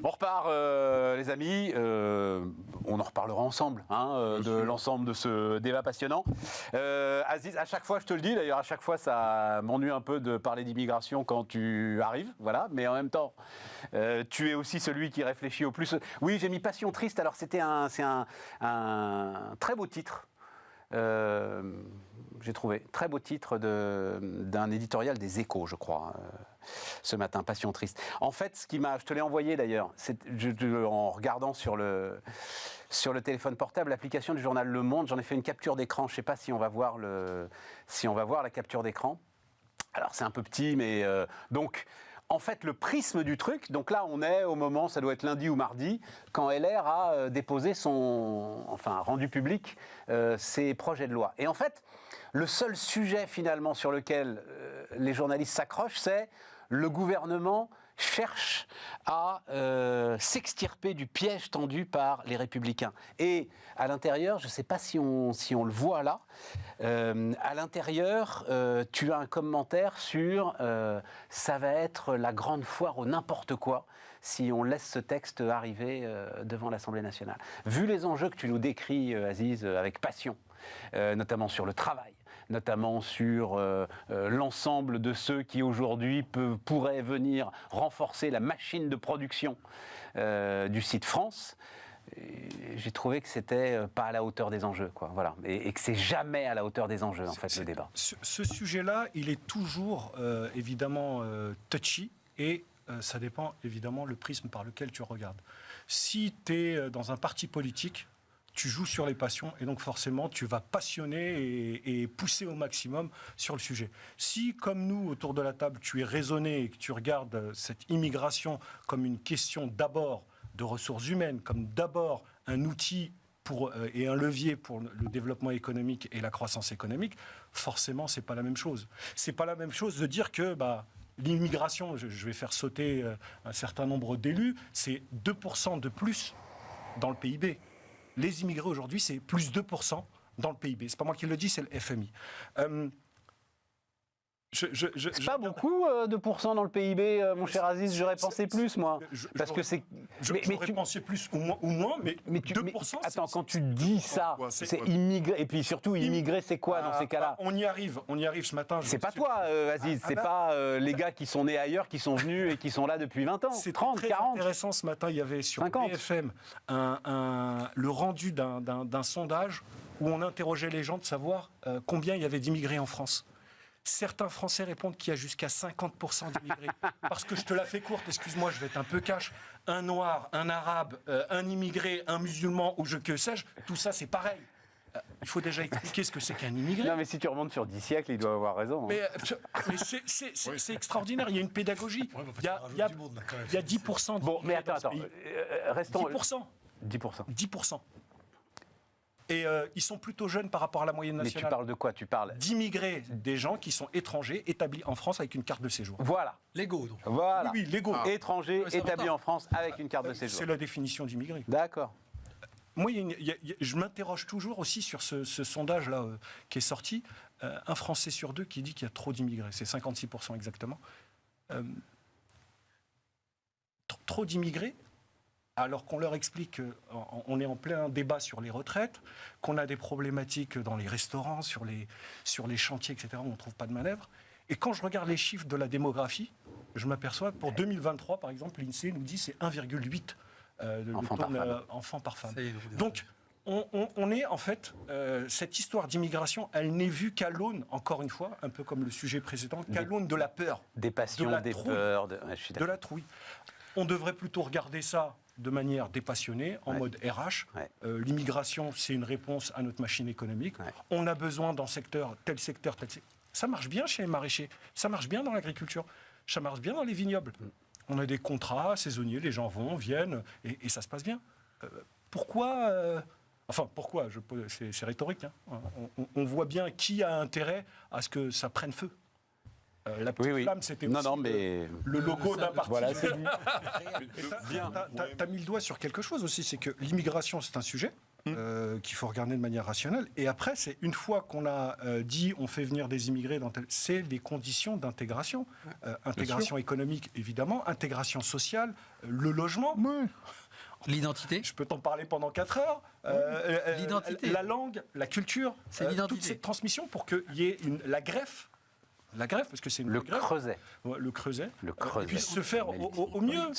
On repart, les amis. On en reparlera ensemble de l'ensemble de ce débat passionnant. Aziz, à chaque fois, je te le dis, d'ailleurs, à chaque fois, ça m'ennuie un peu de parler d'immigration quand tu arrives, voilà. Mais en même temps, tu es aussi celui qui réfléchit au plus. Oui, j'ai mis Passion triste. Alors, c'est un très beau titre. J'ai trouvé très beau titre d'un éditorial des Échos, je crois, ce matin, Passion triste. En fait, je te l'ai envoyé d'ailleurs, en regardant sur le téléphone portable l'application du journal Le Monde, j'en ai fait une capture d'écran. Je ne sais pas si on va voir la capture d'écran. Alors c'est un peu petit, mais donc. En fait, le prisme du truc, donc là, on est au moment, ça doit être lundi ou mardi, quand LR a déposé rendu public ses projets de loi. Et en fait, le seul sujet finalement sur lequel les journalistes s'accrochent, c'est le gouvernement cherche à s'extirper du piège tendu par les Républicains. Et à l'intérieur, je ne sais pas si on le voit là, à l'intérieur, tu as un commentaire sur ça va être la grande foire au n'importe quoi si on laisse ce texte arriver devant l'Assemblée nationale. Vu les enjeux que tu nous décris, Aziz, avec passion, notamment sur le travail, notamment sur l'ensemble de ceux qui aujourd'hui pourraient venir renforcer la machine de production du site France. J'ai trouvé que c'était pas à la hauteur des enjeux, quoi. Voilà, et que c'est jamais à la hauteur des enjeux, en fait, le débat. Ce sujet-là, il est toujours évidemment touchy, et ça dépend évidemment le prisme par lequel tu regardes. Si tu es dans un parti politique, tu joues sur les passions et donc forcément tu vas passionner et pousser au maximum sur le sujet. Si, comme nous, autour de la table, tu es raisonné et que tu regardes cette immigration comme une question d'abord de ressources humaines, comme d'abord un outil et un levier pour le développement économique et la croissance économique, forcément c'est pas la même chose. C'est pas la même chose de dire que l'immigration, je vais faire sauter un certain nombre d'élus, c'est 2% de plus dans le PIB. Les immigrés aujourd'hui, c'est plus 2% dans le PIB. C'est pas moi qui le dis, c'est le FMI. C'est pas beaucoup, 2% dans le PIB, mon cher Aziz, j'aurais pensé plus, moi. Parce que c'est... J'aurais pensé plus ou moins, mais 2%... Attends, quand tu dis ça, c'est immigré, et puis surtout, immigré, c'est quoi dans ces cas-là ? On y arrive ce matin. C'est pas toi, Aziz, c'est pas les gars qui sont nés ailleurs, qui sont venus et qui sont là depuis 20 ans. C'est 30, très 40. intéressant ce matin, il y avait sur 50. BFM le rendu d'un sondage où on interrogeait les gens de savoir combien il y avait d'immigrés en France. Certains Français répondent qu'il y a jusqu'à 50% d'immigrés. Parce que je te la fais courte, excuse-moi, je vais être un peu cash. Un noir, un arabe, un immigré, un musulman, ou que sais-je, tout ça c'est pareil. Il faut déjà expliquer ce que c'est qu'un immigré. Non, mais si tu remontes sur 10 siècles, il doit avoir raison. Mais c'est extraordinaire, il y a une pédagogie. Il y a 10%. Bon, mais attends, restons... 10%. 10%. Et ils sont plutôt jeunes par rapport à la moyenne nationale. Mais tu parles de quoi ? Tu parles d'immigrés, des gens qui sont étrangers, établis en France avec une carte de séjour. Voilà. Légaux, donc. Voilà. Oui, légaux. Étrangers, établis en France avec une carte de séjour. C'est la définition d'immigré. D'accord. Moi, je m'interroge toujours aussi sur ce sondage-là qui est sorti. Un Français sur deux qui dit qu'il y a trop d'immigrés. C'est 56% exactement. Trop d'immigrés, alors qu'on leur explique qu'on est en plein débat sur les retraites, qu'on a des problématiques dans les restaurants, sur les chantiers, etc., où on ne trouve pas de manœuvre. Et quand je regarde les chiffres de la démographie, je m'aperçois que pour 2023, par exemple, l'INSEE nous dit que c'est 1,8 enfants par femme. Donc, on est en fait, cette histoire d'immigration, elle n'est vue qu'à l'aune, encore une fois, un peu comme le sujet précédent, qu'à l'aune de la peur. Des passions, de la des trouille, peurs. Je suis de la trouille. On devrait plutôt regarder ça de manière dépassionnée, en mode RH. Ouais. L'immigration, c'est une réponse à notre machine économique. Ouais. On a besoin dans tel secteur. Ça marche bien chez les maraîchers, ça marche bien dans l'agriculture, ça marche bien dans les vignobles. On a des contrats saisonniers, les gens viennent, et ça se passe bien. Pourquoi c'est rhétorique. Hein. On voit bien qui a intérêt à ce que ça prenne feu. La petite flamme, c'était aussi le logo d'un parti. Voilà, c'est tu as mis le doigt sur quelque chose aussi, c'est que l'immigration, c'est un sujet. qu'il faut regarder de manière rationnelle. Et après, c'est une fois qu'on a dit on fait venir des immigrés, c'est des conditions d'intégration. Intégration économique, évidemment, intégration sociale, le logement. L'identité. Je peux t'en parler pendant 4 heures. L'identité. La langue, la culture, C'est l'identité. toute cette transmission pour qu'il y ait la greffe, parce que c'est une Le greffe. creuset. Ouais, le creuset. Le creuset. Et puis se faire au mieux.